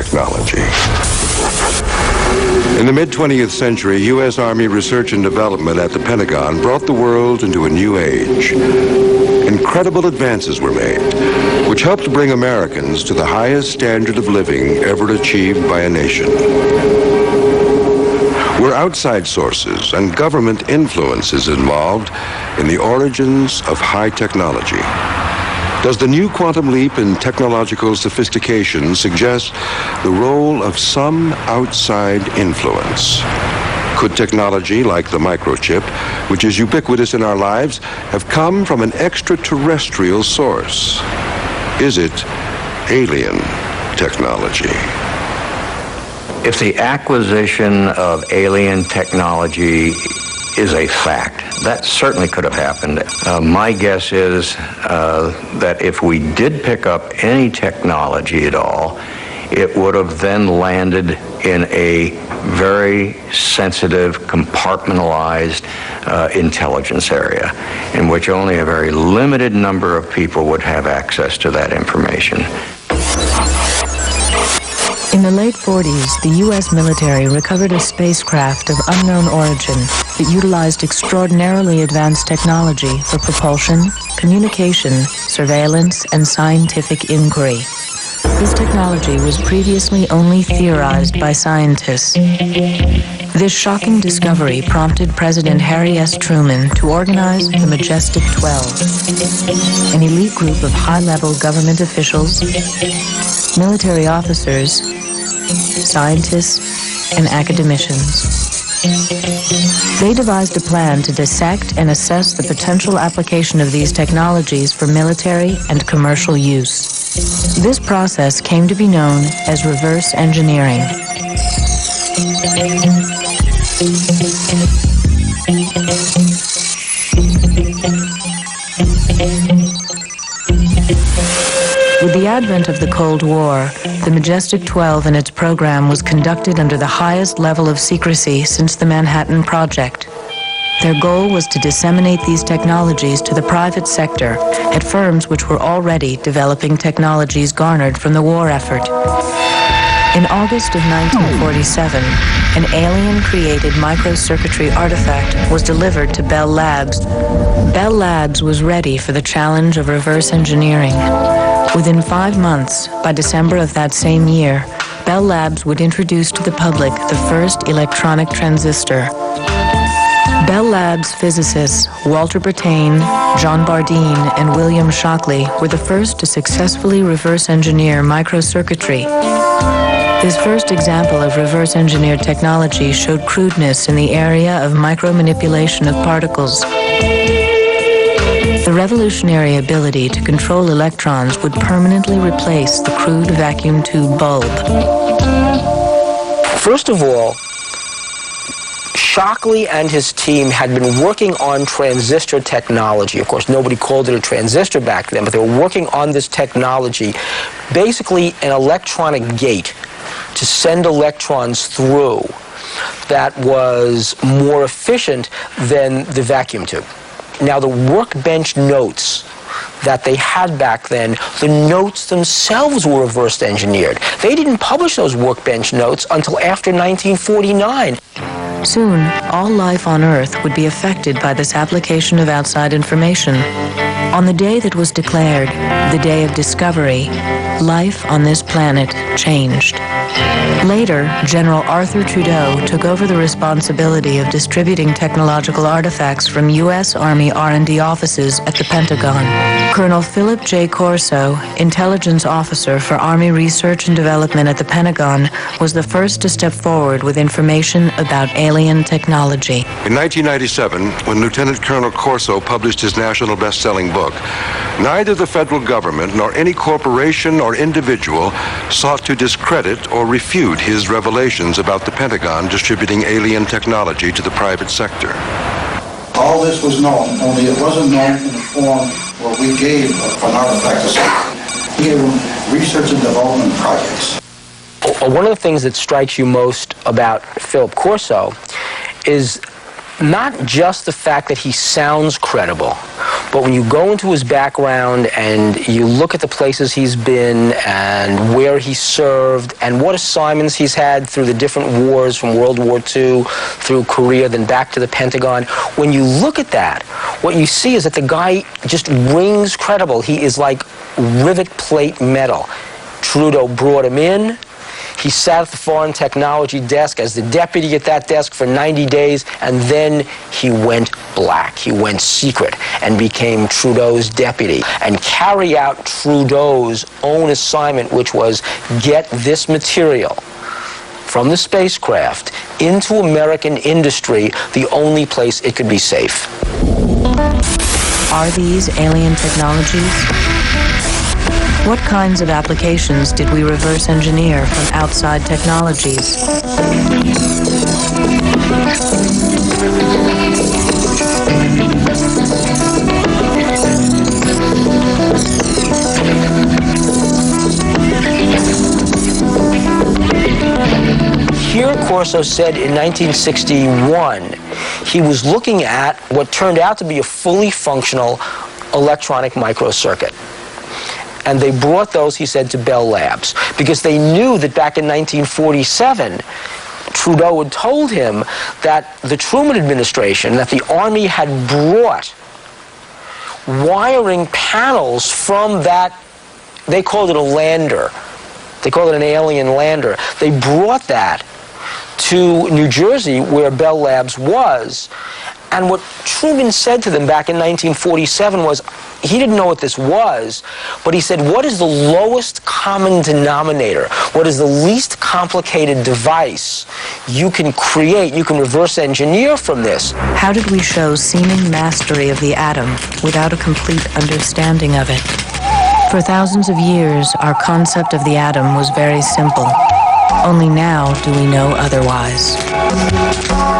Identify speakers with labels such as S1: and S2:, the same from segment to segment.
S1: technology. In the mid-20th century, U.S. Army research and development at the Pentagon brought the world into a new age. Incredible advances were made, which helped bring Americans to the highest standard of living ever achieved by a nation. Were outside sources and government influences involved in the origins of high technology? Does the new quantum leap in technological sophistication suggest the role of some outside influence? Could technology like the microchip, which is ubiquitous in our lives, have come from an extraterrestrial source? Is it alien technology?
S2: If the acquisition of alien technology is a fact, that certainly could have happened. My guess is that if we did pick up any technology at all, it would have then landed in a very sensitive, compartmentalized intelligence area in which only a very limited number of people would have access to that information.
S3: In the late 40s, the U.S. military recovered a spacecraft of unknown origin that utilized extraordinarily advanced technology for propulsion, communication, surveillance, and scientific inquiry. This technology was previously only theorized by scientists. This shocking discovery prompted President Harry S. Truman to organize the Majestic 12, an elite group of high-level government officials, military officers, scientists, and academicians. They devised a plan to dissect and assess the potential application of these technologies for military and commercial use. This process came to be known as reverse engineering. With the advent of the Cold War, the Majestic 12 and its program was conducted under the highest level of secrecy since the Manhattan Project. Their goal was to disseminate these technologies to the private sector at firms which were already developing technologies garnered from the war effort. In August of 1947, an alien-created microcircuitry artifact was delivered to Bell Labs. Bell Labs was ready for the challenge of reverse engineering. Within 5 months, by December of that same year, Bell Labs would introduce to the public the first electronic transistor. Bell Labs physicists Walter Brattain, John Bardeen, and William Shockley were the first to successfully reverse engineer microcircuitry. This first example of reverse engineered technology showed crudeness in the area of micromanipulation of particles. The revolutionary ability to control electrons would permanently replace the crude vacuum tube bulb.
S4: First of all, Shockley and his team had been working on transistor technology. Of course, nobody called it a transistor back then, but they were working on this technology, basically an electronic gate to send electrons through that was more efficient than the vacuum tube. Now, the workbench notes that they had back then, the notes themselves were reverse engineered. They didn't publish those workbench notes until after 1949.
S3: Soon, all life on Earth would be affected by this application of outside information. On the day that was declared the day of discovery, life on this planet changed. Later, General Arthur Trudeau took over the responsibility of distributing technological artifacts from U.S. Army R&D offices at the Pentagon. Colonel Philip J. Corso, intelligence officer for Army Research and Development at the Pentagon, was the first to step forward with information about alien technology.
S1: In 1997, when Lieutenant Colonel Corso published his national best-selling book, neither the federal government nor any corporation or individual sought to discredit or refute his revelations about the Pentagon distributing alien technology to the private sector.
S5: All this was known, only it wasn't known in the form where we gave an artifact to we gave them research and development projects.
S4: One of the things that strikes you most about Philip Corso is not just the fact that he sounds credible, But when you go into his background and you look at the places he's been and where he served and what assignments he's had through the different wars from World War II through Korea, then back to the Pentagon, when you look at that, what you see is that the guy just rings credible. He is like rivet plate metal. Trudeau brought him in. He sat at the foreign technology desk as the deputy at that desk for 90 days, and then he went black. He went secret and became Trudeau's deputy and carry out Trudeau's own assignment, which was get this material from the spacecraft into American industry, the only place it could be safe.
S3: Are these alien technologies? What kinds of applications did we reverse engineer from outside technologies?
S4: Here, Corso said in 1961, he was looking at what turned out to be a fully functional electronic microcircuit. And they brought those, he said, to Bell Labs, because they knew that back in 1947, Trudeau had told him that the Truman administration, that the Army had brought wiring panels from that, they called it a lander. They called it an alien lander. They brought that to New Jersey, where Bell Labs was. And what Truman said to them back in 1947 was, he didn't know what this was, but he said, what is the lowest common denominator? What is the least complicated device you can create, you can reverse engineer from this?
S3: How did we show seeming mastery of the atom without a complete understanding of it? For thousands of years, our concept of the atom was very simple. Only now do we know otherwise.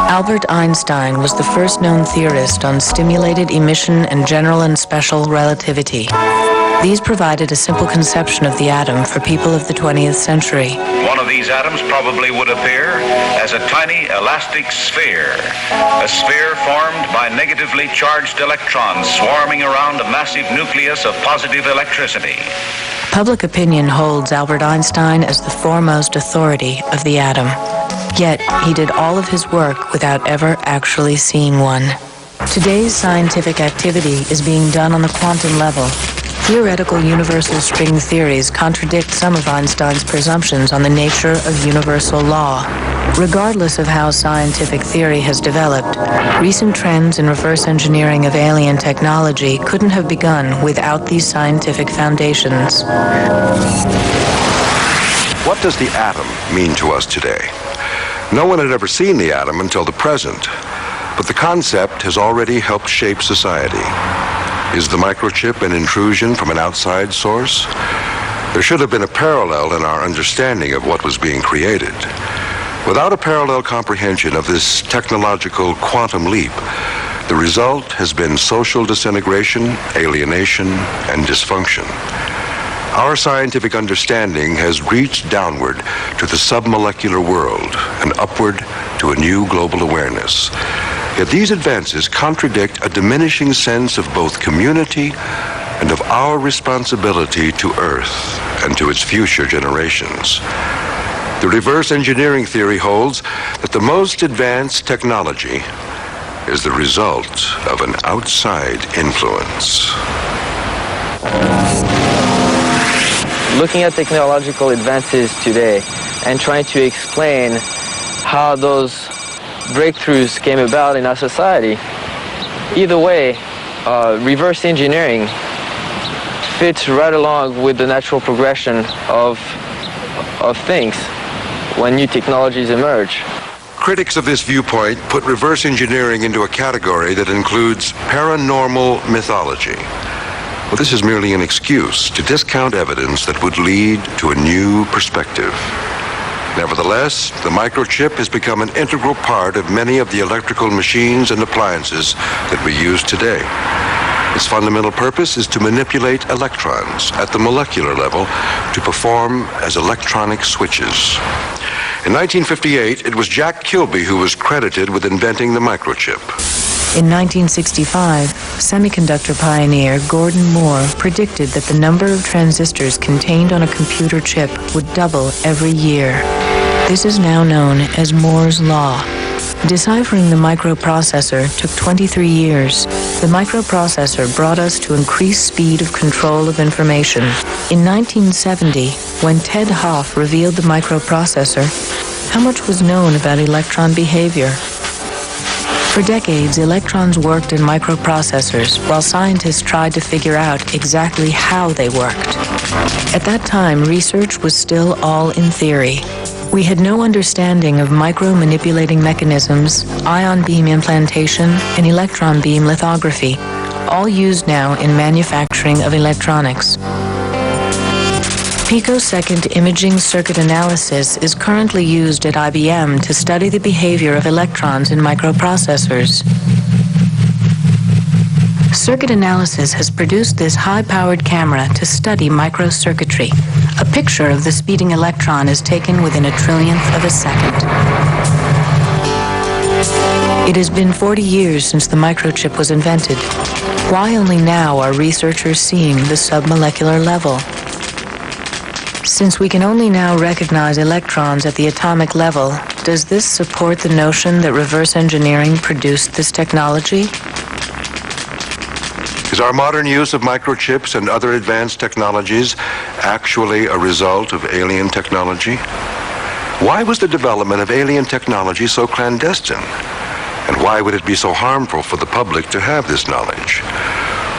S3: Albert Einstein was the first known theorist on stimulated emission and general and special relativity. These provided a simple conception of the atom for people of the 20th century.
S6: One of these atoms probably would appear as a tiny elastic sphere, a sphere formed by negatively charged electrons swarming around a massive nucleus of positive electricity.
S3: Public opinion holds Albert Einstein as the foremost authority of the atom. Yet, he did all of his work without ever actually seeing one. Today's scientific activity is being done on the quantum level. Theoretical universal string theories contradict some of Einstein's presumptions on the nature of universal law. Regardless of how scientific theory has developed, recent trends in reverse engineering of alien technology couldn't have begun without these scientific foundations.
S1: What does the atom mean to us today? No one had ever seen the atom until the present, but the concept has already helped shape society. Is the microchip an intrusion from an outside source? There should have been a parallel in our understanding of what was being created. Without a parallel comprehension of this technological quantum leap, the result has been social disintegration, alienation, and dysfunction. Our scientific understanding has reached downward to the submolecular world and upward to a new global awareness. Yet these advances contradict a diminishing sense of both community and of our responsibility to Earth and to its future generations. The reverse engineering theory holds that the most advanced technology is the result of an outside influence.
S7: Looking at technological advances today and trying to explain how those breakthroughs came about in our society, either way, reverse engineering fits right along with the natural progression of things when new technologies emerge.
S1: Critics of this viewpoint put reverse engineering into a category that includes paranormal mythology. Well, this is merely an excuse to discount evidence that would lead to a new perspective. Nevertheless, the microchip has become an integral part of many of the electrical machines and appliances that we use today. Its fundamental purpose is to manipulate electrons at the molecular level to perform as electronic switches. In 1958, it was Jack Kilby who was credited with inventing the microchip.
S3: In 1965, Semiconductor pioneer Gordon Moore predicted that the number of transistors contained on a computer chip would double every year. This is now known as Moore's Law. Deciphering the microprocessor took 23 years. The microprocessor brought us to increased speed of control of information. In 1970, when Ted Hoff revealed the microprocessor, how much was known about electron behavior? For decades, electrons worked in microprocessors while scientists tried to figure out exactly how they worked. At that time, research was still all in theory. We had no understanding of micro-manipulating mechanisms, ion beam implantation, and electron beam lithography, all used now in manufacturing of electronics. Picosecond imaging circuit analysis is currently used at IBM to study the behavior of electrons in microprocessors. Circuit analysis has produced this high-powered camera to study microcircuitry. A picture of the speeding electron is taken within a trillionth of a second. It has been 40 years since the microchip was invented. Why only now are researchers seeing the submolecular level? Since we can only now recognize electrons at the atomic level, does this support the notion that reverse engineering produced this technology?
S1: Is our modern use of microchips and other advanced technologies actually a result of alien technology? Why was the development of alien technology so clandestine? And why would it be so harmful for the public to have this knowledge?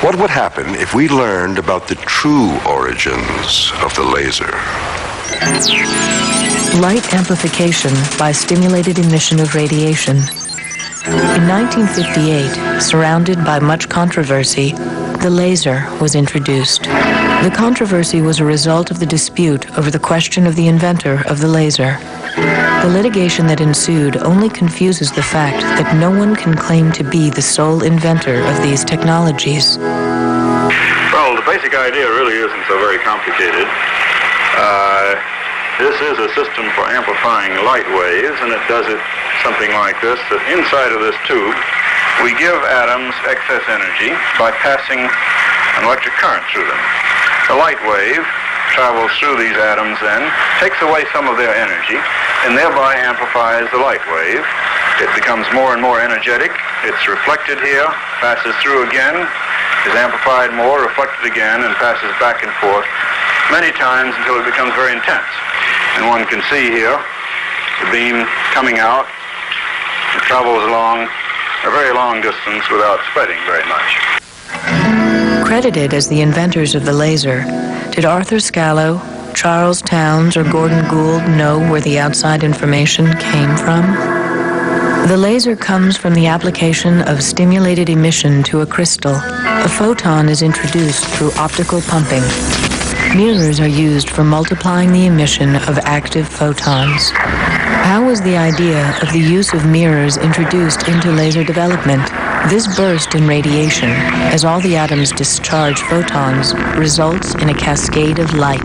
S1: What would happen if we learned about the true origins of the laser?
S3: Light amplification by stimulated emission of radiation. In 1958, surrounded by much controversy, the laser was introduced. The controversy was a result of the dispute over the question of the inventor of the laser. The litigation that ensued only confuses the fact that no one can claim to be the sole inventor of these technologies.
S8: Well, the basic idea really isn't so very complicated. This is a system for amplifying light waves, and it does it something like this, that inside of this tube, we give atoms excess energy by passing an electric current through them. The light wave travels through these atoms then, takes away some of their energy, and thereby amplifies the light wave. It becomes more and more energetic. It's reflected here, passes through again, is amplified more, reflected again, and passes back and forth many times until it becomes very intense. And one can see here the beam coming out. It travels along a very long distance without spreading very much.
S3: Credited as the inventors of the laser, did Arthur Scalo, Charles Towns, or Gordon Gould know where the outside information came from? The laser comes from the application of stimulated emission to a crystal. A photon is introduced through optical pumping. Mirrors are used for multiplying the emission of active photons. How was the idea of the use of mirrors introduced into laser development? This burst in radiation, as all the atoms discharge photons, results in a cascade of light.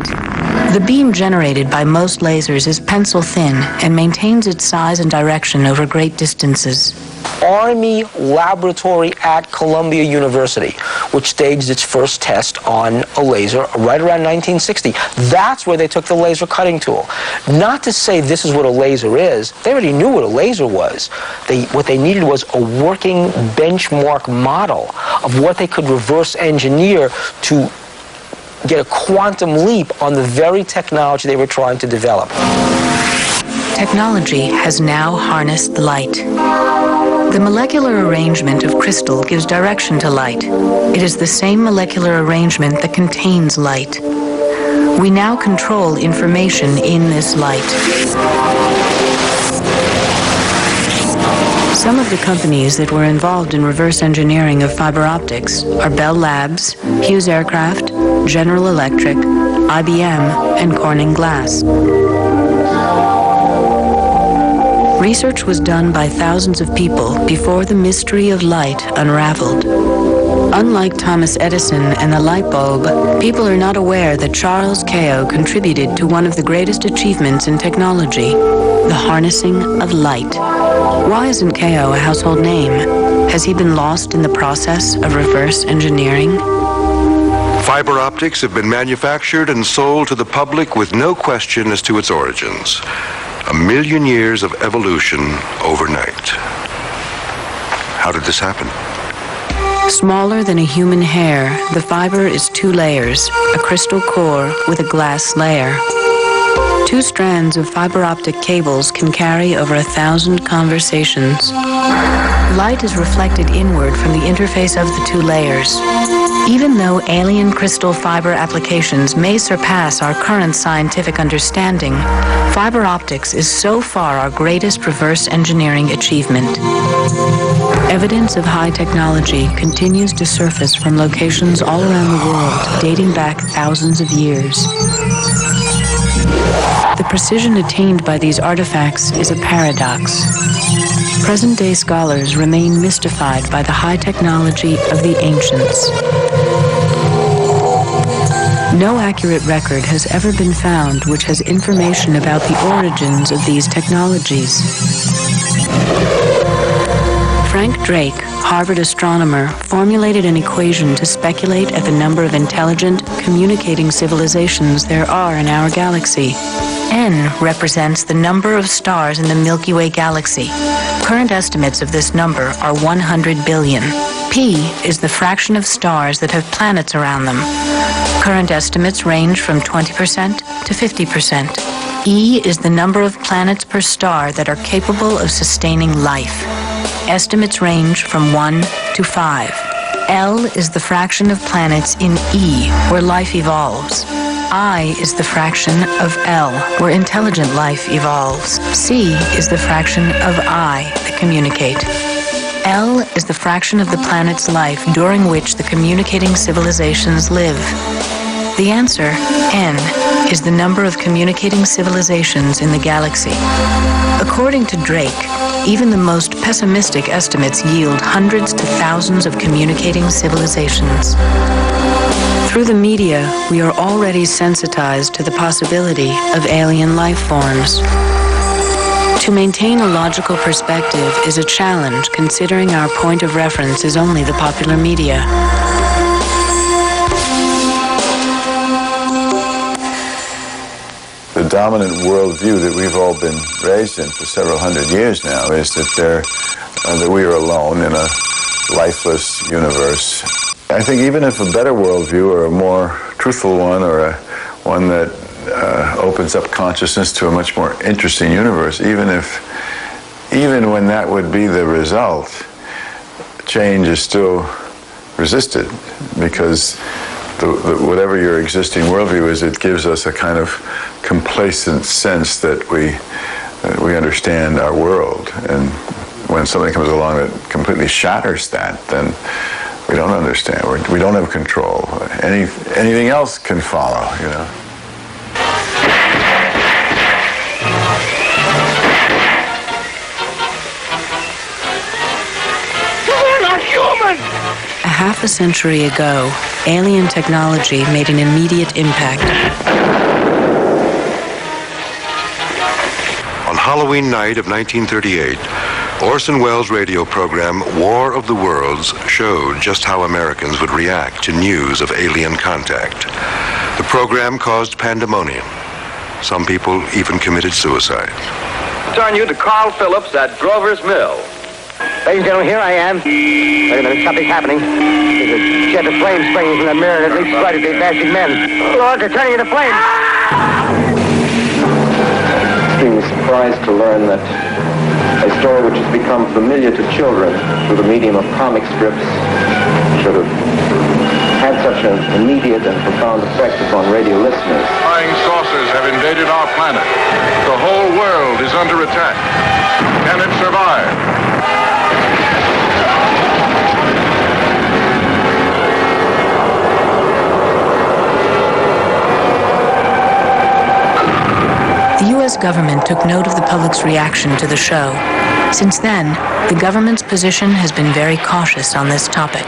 S3: The beam generated by most lasers is pencil thin and maintains its size and direction over great distances.
S4: Army laboratory at Columbia University, which staged its first test on a laser right around 1960. That's where they took the laser cutting tool. Not to say this is what a laser is. They already knew what a laser was. What they needed was a working benchmark model of what they could reverse engineer to get a quantum leap on the very technology they were trying to develop.
S3: Technology has now harnessed the light. The molecular arrangement of crystal gives direction to light. It is the same molecular arrangement that contains light. We now control information in this light. Some of the companies that were involved in reverse engineering of fiber optics are Bell Labs, Hughes Aircraft, General Electric, IBM, and Corning Glass. Research was done by thousands of people before the mystery of light unraveled. Unlike Thomas Edison and the light bulb, people are not aware that Charles Kao contributed to one of the greatest achievements in technology, the harnessing of light. Why isn't Kao a household name? Has he been lost in the process of reverse engineering?
S1: Fiber optics have been manufactured and sold to the public with no question as to its origins. 1 million years of evolution overnight. How did this happen?
S3: Smaller than a human hair, the fiber is 2 layers, a crystal core with a glass layer. 2 strands of fiber optic cables can carry over 1,000 conversations. Light is reflected inward from the interface of the 2 layers. Even though alien crystal fiber applications may surpass our current scientific understanding, fiber optics is so far our greatest reverse engineering achievement. Evidence of high technology continues to surface from locations all around the world, dating back thousands of years. The precision attained by these artifacts is a paradox. Present-day scholars remain mystified by the high technology of the ancients. No accurate record has ever been found which has information about the origins of these technologies. Frank Drake, Harvard astronomer, formulated an equation to speculate at the number of intelligent, communicating civilizations there are in our galaxy. N represents the number of stars in the Milky Way galaxy. Current estimates of this number are 100 billion. P is the fraction of stars that have planets around them. Current estimates range from 20% to 50%. E is the number of planets per star that are capable of sustaining life. Estimates range from 1 to 5. L is the fraction of planets in E, where life evolves. I is the fraction of L, where intelligent life evolves. C is the fraction of I that communicate. L is the fraction of the planet's life during which the communicating civilizations live. The answer, N, is the number of communicating civilizations in the galaxy. According to Drake, even the most pessimistic estimates yield hundreds to thousands of communicating civilizations. Through the media, we are already sensitized to the possibility of alien life forms. To maintain a logical perspective is a challenge considering our point of reference is only the popular media.
S9: The dominant worldview that we've all been raised in for several hundred years now is that we are alone in a lifeless universe. I think even if a better worldview or a more truthful one or one that opens up consciousness to a much more interesting universe, even when that would be the result, change is still resisted because whatever your existing worldview is, it gives us a kind of complacent sense that we understand our world. And when something comes along that completely shatters that, then we don't understand. We don't have control. Anything else can follow, you know.
S10: You're not human!
S3: A half a century ago, alien technology made an immediate impact.
S1: On Halloween night of 1938, Orson Welles' radio program War of the Worlds showed just how Americans would react to news of alien contact. The program caused pandemonium. Some people even committed suicide.
S11: Turn you to Carl Phillips at Grover's Mill.
S10: Ladies and gentlemen, here I am. Wait a minute, something's happening. There's a jet of flame springing from the mirror and at least 20 of these bashing men. Lord, they're turning into flames.
S12: Extremely surprised to learn that a story which has become familiar to children through the medium of comic strips should have had such an immediate and profound effect upon radio listeners.
S8: Flying saucers have invaded our planet. The whole world is under attack. Can it survive?
S3: The U.S. government took note of the public's reaction to the show. Since then, the government's position has been very cautious on this topic.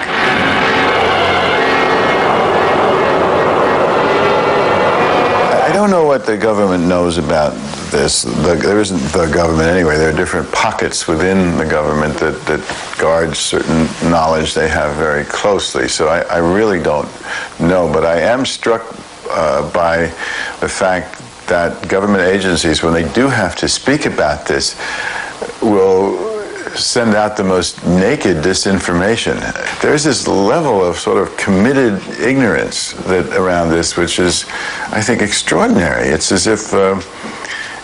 S9: I don't know what the government knows about this. There isn't the government anyway. There are different pockets within the government that guard certain knowledge they have very closely. So I really don't know, but I am struck by the fact that government agencies, when they do have to speak about this, will send out the most naked disinformation. There's this level of sort of committed ignorance around this, which is, I think, extraordinary. It's as if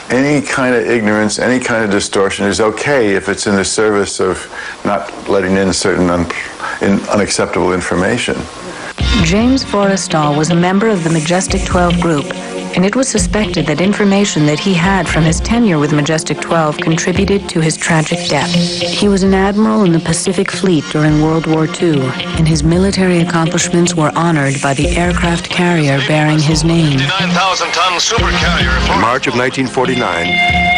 S9: any kind of ignorance, any kind of distortion is okay if it's in the service of not letting in certain unacceptable information.
S3: James Forrestal was a member of the Majestic 12 group, and it was suspected that information that he had from his tenure with Majestic 12 contributed to his tragic death. He was an admiral in the Pacific Fleet during World War II, and his military accomplishments were honored by the aircraft carrier bearing his name.
S1: 59,000-ton supercarrier. In March of 1949,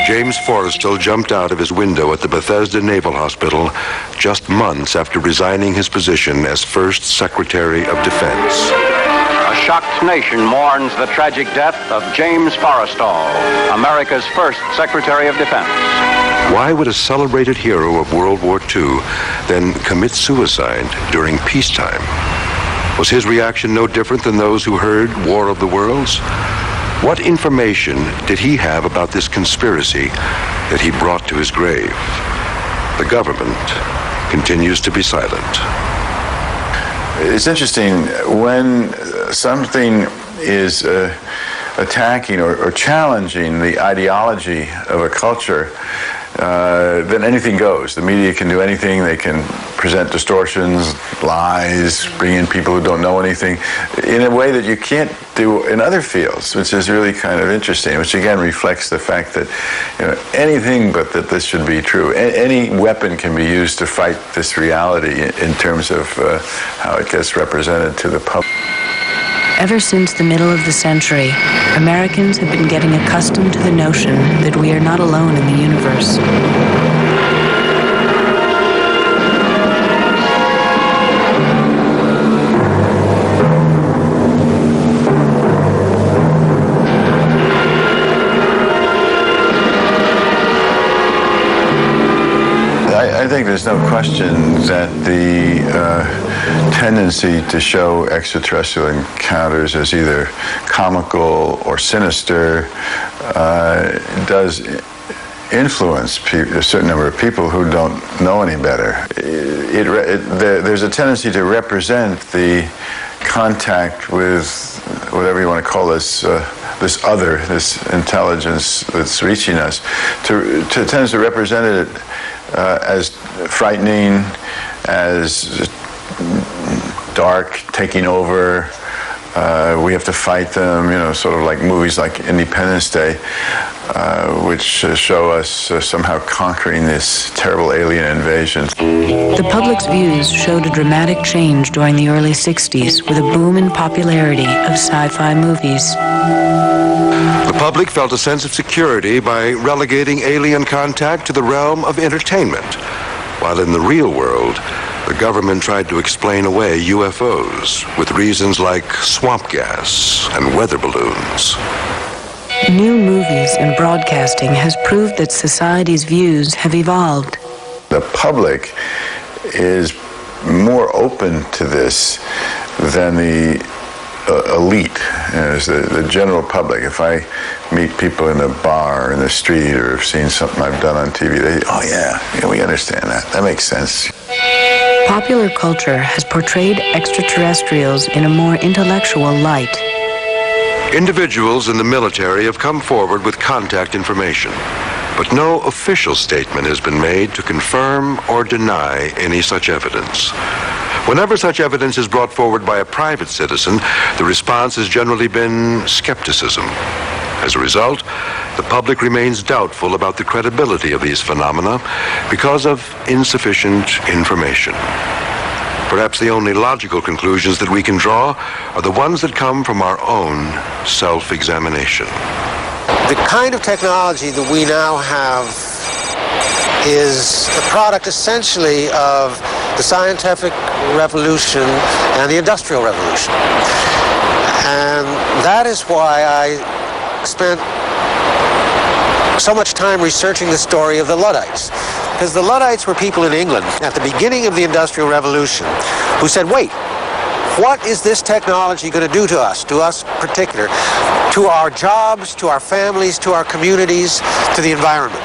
S1: James Forrestal jumped out of his window at the Bethesda Naval Hospital just months after resigning his position as First Secretary of Defense.
S11: A shocked nation mourns the tragic death of James Forrestal, America's first Secretary of Defense.
S1: Why would a celebrated hero of World War II then commit suicide during peacetime? Was his reaction no different than those who heard War of the Worlds? What information did he have about this conspiracy that he brought to his grave? The government continues to be silent.
S9: It's interesting when something is attacking or challenging the ideology of a culture, then anything goes. The media can do anything. They can present distortions, lies, bring in people who don't know anything in a way that you can't do in other fields, which is really kind of interesting, which again reflects the fact that anything but that this should be true. Any weapon can be used to fight this reality in terms of how it gets represented to the public.
S3: Ever since the middle of the century, Americans have been getting accustomed to the notion that we are not alone in the universe.
S9: I think there's no question that the tendency to show extraterrestrial encounters as either comical or sinister does influence a certain number of people who don't know any better. There's a tendency to represent the contact with whatever you want to call this, this other, this intelligence that's reaching us, tends to represent it as frightening, as dark, taking over. We have to fight them, sort of like movies like Independence Day, which show us somehow conquering this terrible alien invasion.
S3: The public's views showed a dramatic change during the early 60s with a boom in popularity of sci-fi movies.
S1: The public felt a sense of security by relegating alien contact to the realm of entertainment, while in the real world, the government tried to explain away UFOs with reasons like swamp gas and weather balloons.
S3: New movies and broadcasting has proved that society's views have evolved.
S9: The public is more open to this than the elite, the general public. If I meet people in a bar, in the street, or have seen something I've done on TV, they, we understand that. That makes sense.
S3: Popular culture has portrayed extraterrestrials in a more intellectual light.
S1: Individuals in the military have come forward with contact information, but no official statement has been made to confirm or deny any such evidence. Whenever such evidence is brought forward by a private citizen, the response has generally been skepticism. As a result, the public remains doubtful about the credibility of these phenomena because of insufficient information. Perhaps the only logical conclusions that we can draw are the ones that come from our own self-examination.
S13: The kind of technology that we now have is a product essentially of the scientific revolution and the industrial revolution. And that is why I spent so much time researching the story of the Luddites. Because the Luddites were people in England at the beginning of the Industrial Revolution who said, wait, what is this technology going to do to us particular, to our jobs, to our families, to our communities, to the environment?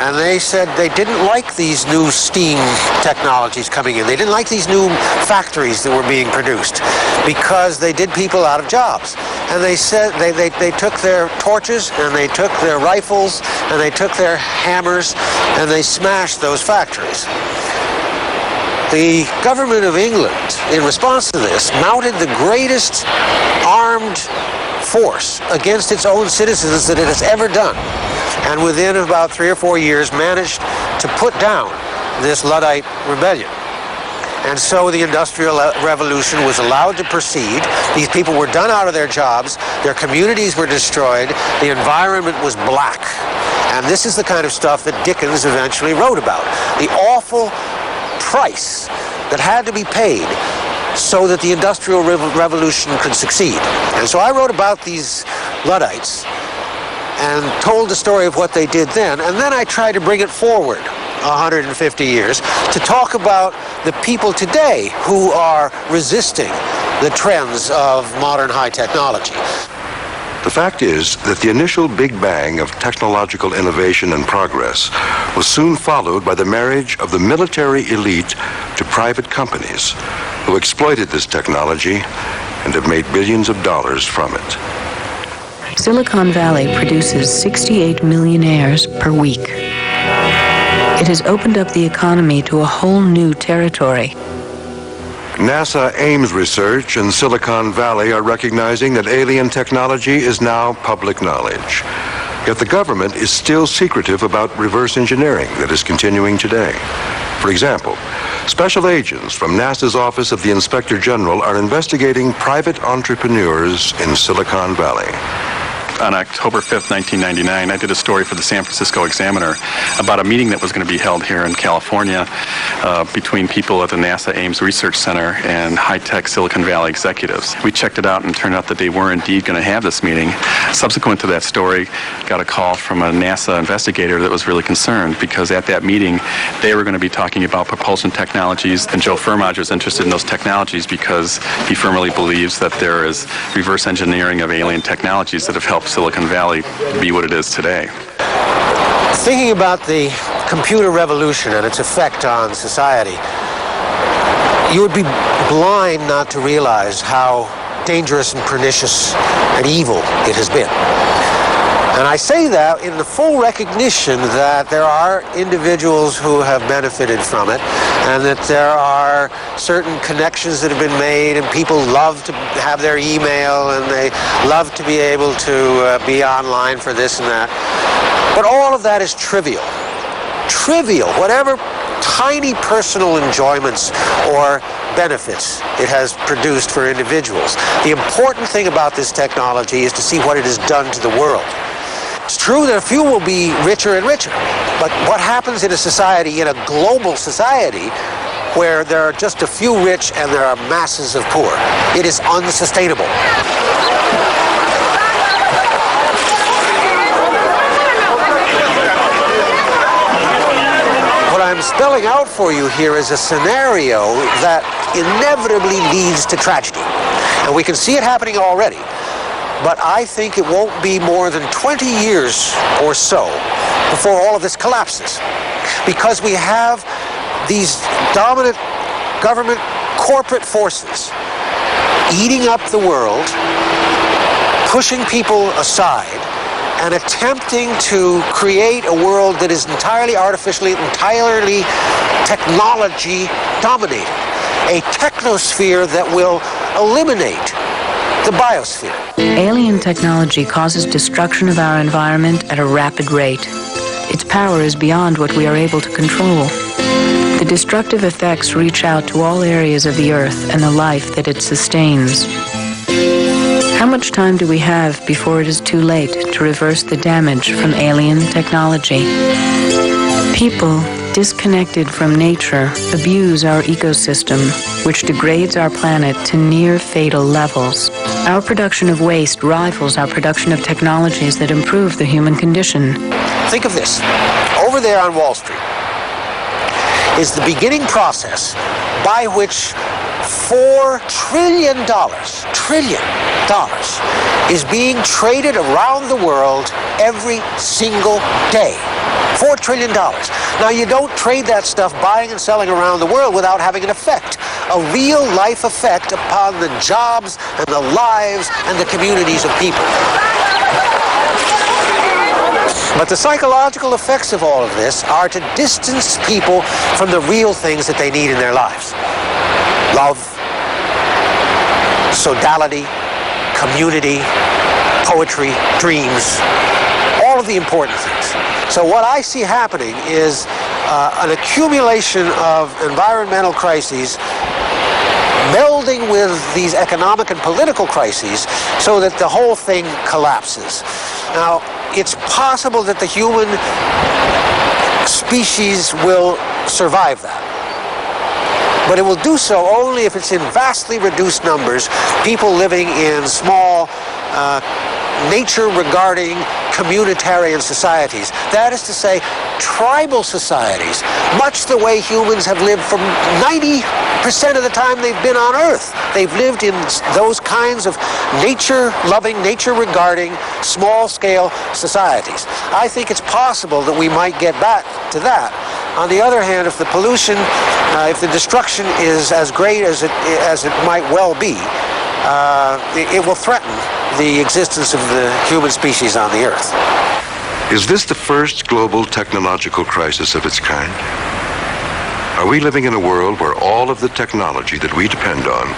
S13: And they said they didn't like these new steam technologies coming in. They didn't like these new factories that were being produced because they did people out of jobs. And they said they took their torches and they took their rifles and they took their hammers and they smashed those factories. The government of England, in response to this, mounted the greatest armed force against its own citizens that it has ever done. And within about 3 or 4 years managed to put down this Luddite rebellion. And so the Industrial Revolution was allowed to proceed. These people were done out of their jobs, their communities were destroyed, the environment was black. And this is the kind of stuff that Dickens eventually wrote about. The awful price that had to be paid so that the Industrial Revolution could succeed. And so I wrote about these Luddites and told the story of what they did then, and then I tried to bring it forward 150 years to talk about the people today who are resisting the trends of modern high technology.
S1: The fact is that the initial big bang of technological innovation and progress was soon followed by the marriage of the military elite to private companies who exploited this technology and have made billions of dollars from it.
S3: Silicon Valley produces 68 millionaires per week. It has opened up the economy to a whole new territory.
S1: NASA Ames Research and Silicon Valley are recognizing that alien technology is now public knowledge. Yet the government is still secretive about reverse engineering that is continuing today. For example, special agents from NASA's Office of the Inspector General are investigating private entrepreneurs in Silicon Valley.
S14: On October 5th, 1999, I did a story for the San Francisco Examiner about a meeting that was going to be held here in California between people at the NASA Ames Research Center and high-tech Silicon Valley executives. We checked it out and it turned out that they were indeed going to have this meeting. Subsequent to that story, got a call from a NASA investigator that was really concerned because at that meeting, they were going to be talking about propulsion technologies, and Joe Firmager is interested in those technologies because he firmly believes that there is reverse engineering of alien technologies that have helped Silicon Valley be what it is today.
S13: Thinking about the computer revolution and its effect on society, you would be blind not to realize how dangerous and pernicious and evil it has been. And I say that in the full recognition that there are individuals who have benefited from it, and that there are certain connections that have been made, and people love to have their email, and they love to be able to be online for this and that. But all of that is trivial. Trivial, whatever tiny personal enjoyments or benefits it has produced for individuals. The important thing about this technology is to see what it has done to the world. It's true that a few will be richer and richer, but what happens in a society, in a global society, where there are just a few rich and there are masses of poor? It is unsustainable. What I'm spelling out for you here is a scenario that inevitably leads to tragedy. And we can see it happening already. But I think it won't be more than 20 years or so before all of this collapses. Because we have these dominant government corporate forces eating up the world, pushing people aside, and attempting to create a world that is entirely artificially, entirely technology dominated. A technosphere that will eliminate the biosphere.
S3: Alien technology causes destruction of our environment at a rapid rate. Its power is beyond what we are able to control. The destructive effects reach out to all areas of the Earth and the life that it sustains. How much time do we have before it is too late to reverse the damage from alien technology? People disconnected from nature, abuse our ecosystem, which degrades our planet to near fatal levels. Our production of waste rivals our production of technologies that improve the human condition.
S13: Think of this. Over there on Wall Street is the beginning process by which $4 trillion is being traded around the world every single day. $4 trillion. Now, you don't trade that stuff buying and selling around the world without having an effect, a real-life effect upon the jobs and the lives and the communities of people. But the psychological effects of all of this are to distance people from the real things that they need in their lives. Love, sodality, community, poetry, dreams, all of the important things. So what I see happening is an accumulation of environmental crises melding with these economic and political crises so that the whole thing collapses. Now, it's possible that the human species will survive that. But it will do so only if it's in vastly reduced numbers, people living in small, nature-regarding communitarian societies. That is to say, tribal societies, much the way humans have lived from 90% of the time they've been on Earth. They've lived in those kinds of nature-loving, nature-regarding, small-scale societies. I think it's possible that we might get back to that. On the other hand, if the pollution, if the destruction is as great as it might well be, it will threaten the existence of the human species on the Earth.
S1: Is this the first global technological crisis of its kind? Are we living in a world where all of the technology that we depend on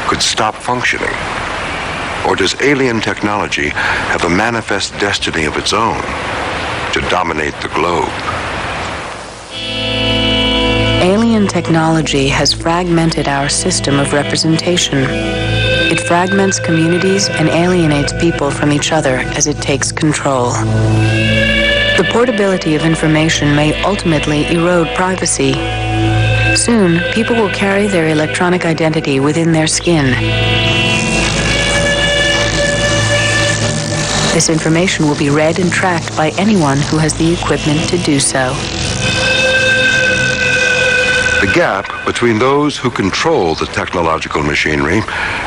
S1: could stop functioning? Or does alien technology have a manifest destiny of its own to dominate the globe?
S3: Alien technology has fragmented our system of representation. It fragments communities and alienates people from each other as it takes control. The portability of information may ultimately erode privacy. Soon, people will carry their electronic identity within their skin. This information will be read and tracked by anyone who has the equipment to do so.
S1: The gap between those who control the technological machinery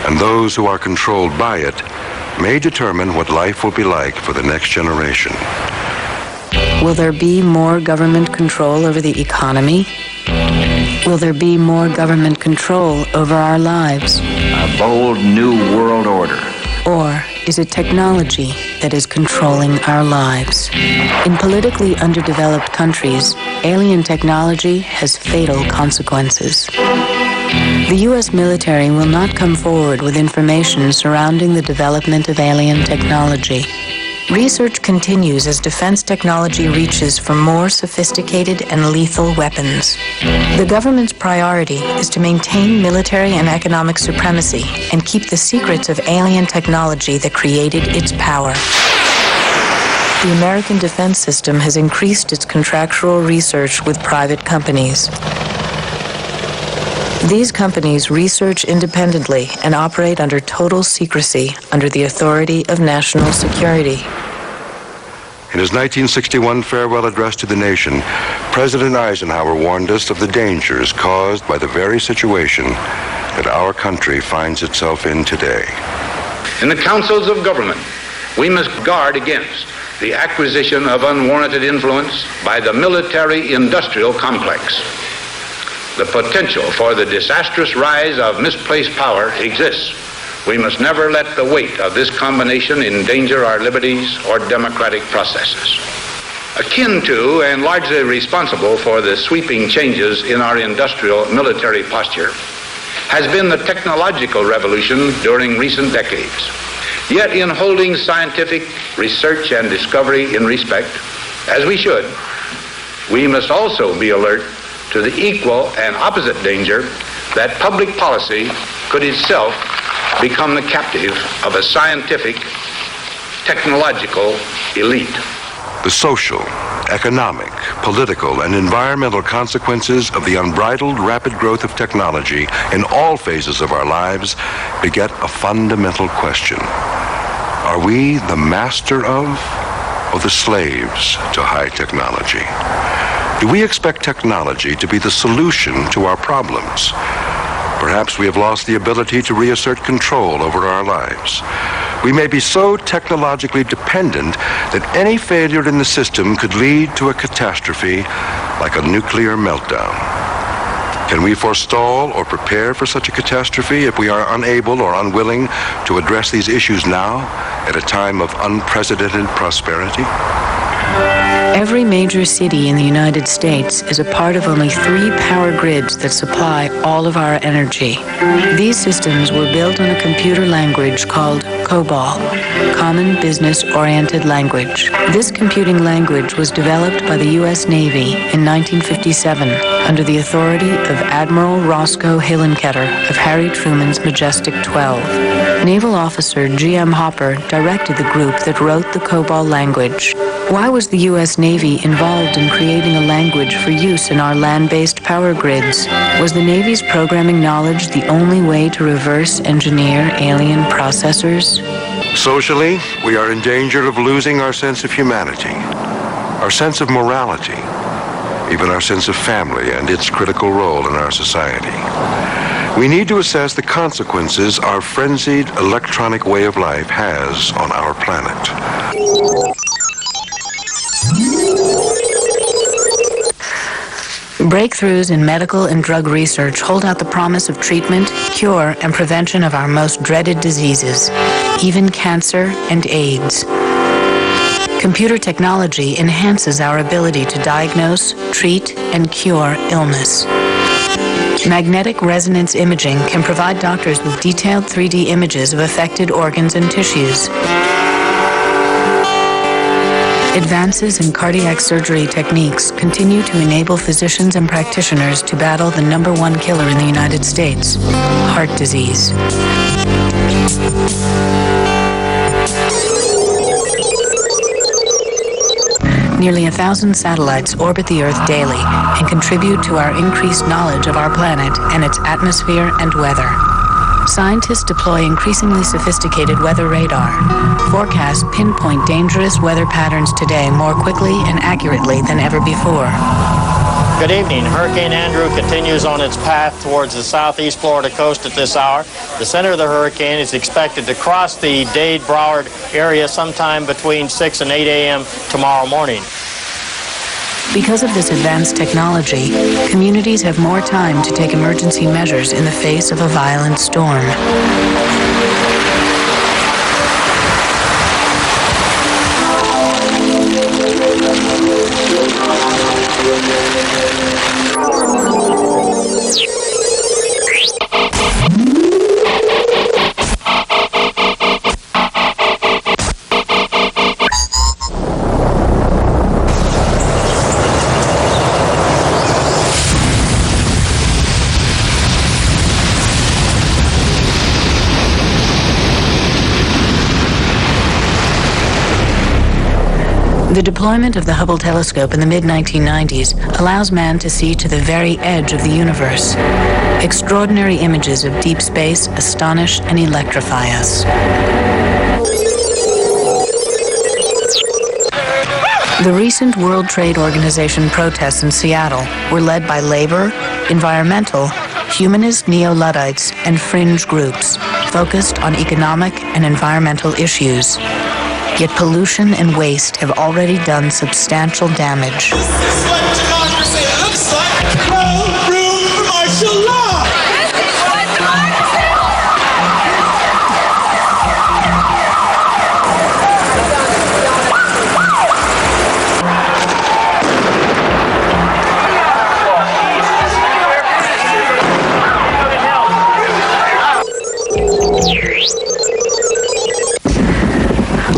S1: and those who are controlled by it may determine what life will be like for the next generation.
S3: Will there be more government control over the economy? Will there be more government control over our lives?
S2: A bold new world order.
S3: Or is it technology that is controlling our lives? In politically underdeveloped countries, alien technology has fatal consequences. The U.S. military will not come forward with information surrounding the development of alien technology. Research continues as defense technology reaches for more sophisticated and lethal weapons. The government's priority is to maintain military and economic supremacy and keep the secrets of alien technology that created its power. The American defense system has increased its contractual research with private companies. These companies research independently and operate under total secrecy under the authority of national security.
S1: In his 1961 farewell address to the nation, President Eisenhower warned us of the dangers caused by the very situation that our country finds itself in today.
S15: In the councils of government, we must guard against the acquisition of unwarranted influence by the military-industrial complex. The potential for the disastrous rise of misplaced power exists. We must never let the weight of this combination endanger our liberties or democratic processes. Akin to and largely responsible for the sweeping changes in our industrial military posture has been the technological revolution during recent decades. Yet in holding scientific research and discovery in respect, as we should, we must also be alert to the equal and opposite danger that public policy could itself become the captive of a scientific, technological elite.
S1: The social, economic, political, and environmental consequences of the unbridled rapid growth of technology in all phases of our lives beget a fundamental question. Are we the master of or the slaves to high technology? Do we expect technology to be the solution to our problems? Perhaps we have lost the ability to reassert control over our lives. We may be so technologically dependent that any failure in the system could lead to a catastrophe like a nuclear meltdown. Can we forestall or prepare for such a catastrophe if we are unable or unwilling to address these issues now at a time of unprecedented prosperity?
S3: Every major city in the United States is a part of only 3 power grids that supply all of our energy. These systems were built on a computer language called COBOL, Common Business Oriented Language. This computing language was developed by the U.S. Navy in 1957 under the authority of Admiral Roscoe Hillenkoetter of Harry Truman's Majestic 12. Naval officer G.M. Hopper directed the group that wrote the COBOL language. Why was the U.S. Navy involved in creating a language for use in our land-based power grids? Was the Navy's programming knowledge the only way to reverse engineer alien processors?
S1: Socially, we are in danger of losing our sense of humanity, our sense of morality, even our sense of family and its critical role in our society. We need to assess the consequences our frenzied electronic way of life has on our planet.
S3: Breakthroughs in medical and drug research hold out the promise of treatment, cure, and prevention of our most dreaded diseases, even cancer and AIDS. Computer technology enhances our ability to diagnose, treat, and cure illness. Magnetic resonance imaging can provide doctors with detailed 3D images of affected organs and tissues. Advances in cardiac surgery techniques continue to enable physicians and practitioners to battle the #1 killer in the United States, heart disease. Nearly 1,000 satellites orbit the Earth daily and contribute to our increased knowledge of our planet and its atmosphere and weather. Scientists deploy increasingly sophisticated weather radar. Forecasts pinpoint dangerous weather patterns today more quickly and accurately than ever before.
S16: Good evening. Hurricane Andrew continues on its path towards the southeast Florida coast at this hour. The center of the hurricane is expected to cross the Dade-Broward area sometime between 6 and 8 a.m. tomorrow morning.
S3: Because of this advanced technology, communities have more time to take emergency measures in the face of a violent storm. The deployment of the Hubble telescope in the mid-1990s allows man to see to the very edge of the universe. Extraordinary images of deep space astonish and electrify us. The recent World Trade Organization protests in Seattle were led by labor, environmental, humanist neo-Luddites, and fringe groups focused on economic and environmental issues. Yet pollution and waste have already done substantial damage.
S17: This is what democracy looks like. No room for martial law. This is what democracy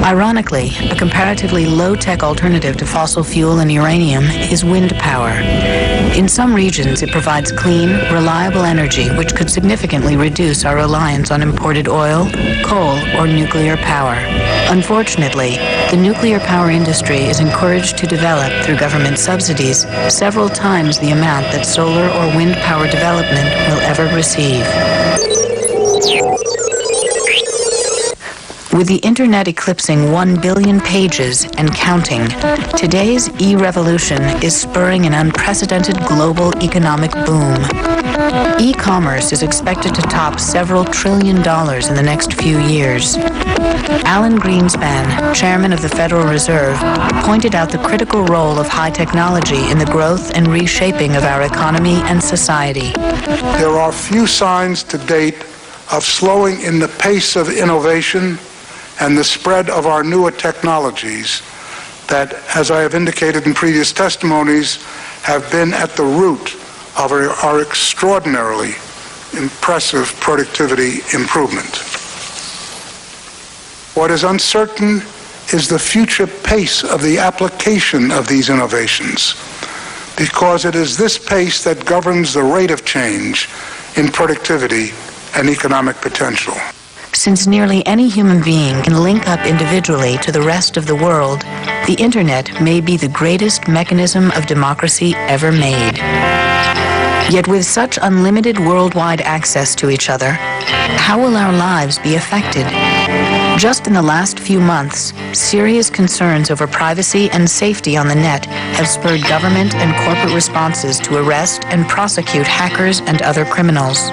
S3: Ironically, a comparatively low-tech alternative to fossil fuel and uranium is wind power. In some regions, it provides clean, reliable energy which could significantly reduce our reliance on imported oil, coal, or nuclear power. Unfortunately, the nuclear power industry is encouraged to develop through government subsidies several times the amount that solar or wind power development will ever receive. With the internet eclipsing 1 billion pages and counting, today's e-revolution is spurring an unprecedented global economic boom. E-commerce is expected to top several $1 trillion in the next few years. Alan Greenspan, chairman of the Federal Reserve, pointed out the critical role of high technology in the growth and reshaping of our economy and society.
S18: There are few signs to date of slowing in the pace of innovation and the spread of our newer technologies that, as I have indicated in previous testimonies, have been at the root of our extraordinarily impressive productivity improvement. What is uncertain is the future pace of the application of these innovations, because it is this pace that governs the rate of change in productivity and economic potential.
S3: Since nearly any human being can link up individually to the rest of the world, the internet may be the greatest mechanism of democracy ever made. Yet with such unlimited worldwide access to each other, how will our lives be affected? Just in the last few months, serious concerns over privacy and safety on the net have spurred government and corporate responses to arrest and prosecute hackers and other criminals.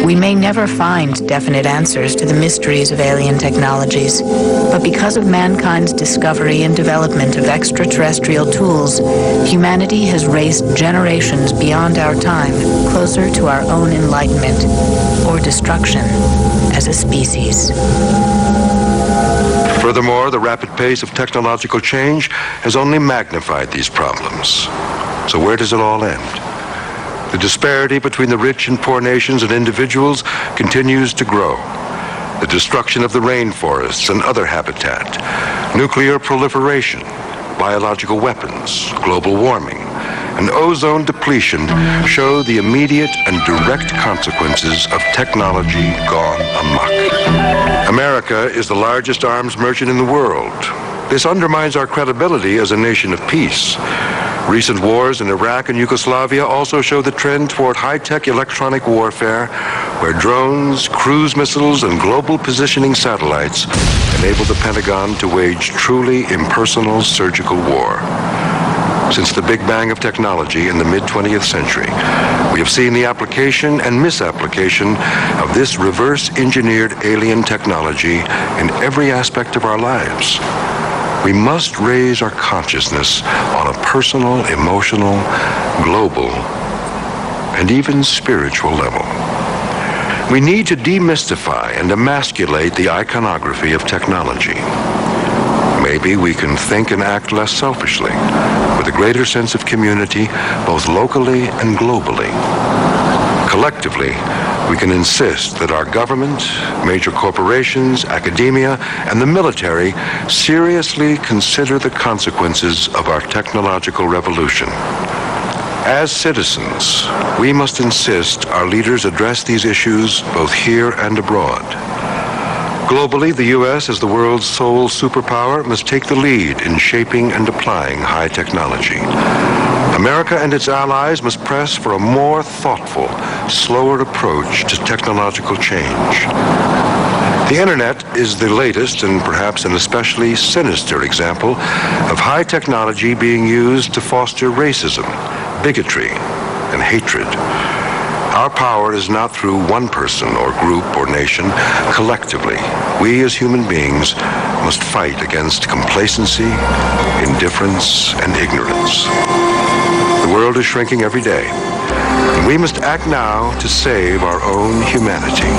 S3: We may never find definite answers to the mysteries of alien technologies, but because of mankind's discovery and development of extraterrestrial tools, humanity has raced generations beyond our time, closer to our own enlightenment, or destruction, as a species.
S1: Furthermore, the rapid pace of technological change has only magnified these problems. So where does it all end? The disparity between the rich and poor nations and individuals continues to grow. The destruction of the rainforests and other habitat, nuclear proliferation, biological weapons, global warming, and ozone depletion show the immediate and direct consequences of technology gone amok. America is the largest arms merchant in the world. This undermines our credibility as a nation of peace. Recent wars in Iraq and Yugoslavia also show the trend toward high-tech electronic warfare, where drones, cruise missiles, and global positioning satellites enable the Pentagon to wage truly impersonal surgical war. Since the Big Bang of technology in the mid-20th century, we have seen the application and misapplication of this reverse-engineered alien technology in every aspect of our lives. We must raise our consciousness on a personal, emotional, global, and even spiritual level. We need to demystify and emasculate the iconography of technology. Maybe we can think and act less selfishly, with a greater sense of community, both locally and globally. Collectively, we can insist that our government, major corporations, academia, and the military seriously consider the consequences of our technological revolution. As citizens, we must insist our leaders address these issues both here and abroad. Globally, the U.S., as the world's sole superpower, must take the lead in shaping and applying high technology. America and its allies must press for a more thoughtful, slower approach to technological change. The Internet is the latest and perhaps an especially sinister example of high technology being used to foster racism, bigotry, and hatred. Our power is not through one person or group or nation. Collectively, we as human beings must fight against complacency, indifference, and ignorance. The world is shrinking every day, and we must act now to save our own humanity.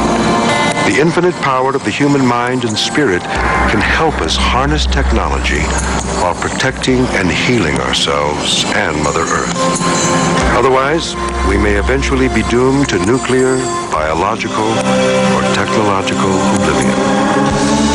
S1: The infinite power of the human mind and spirit can help us harness technology while protecting and healing ourselves and Mother Earth. Otherwise, we may eventually be doomed to nuclear, biological, or technological oblivion.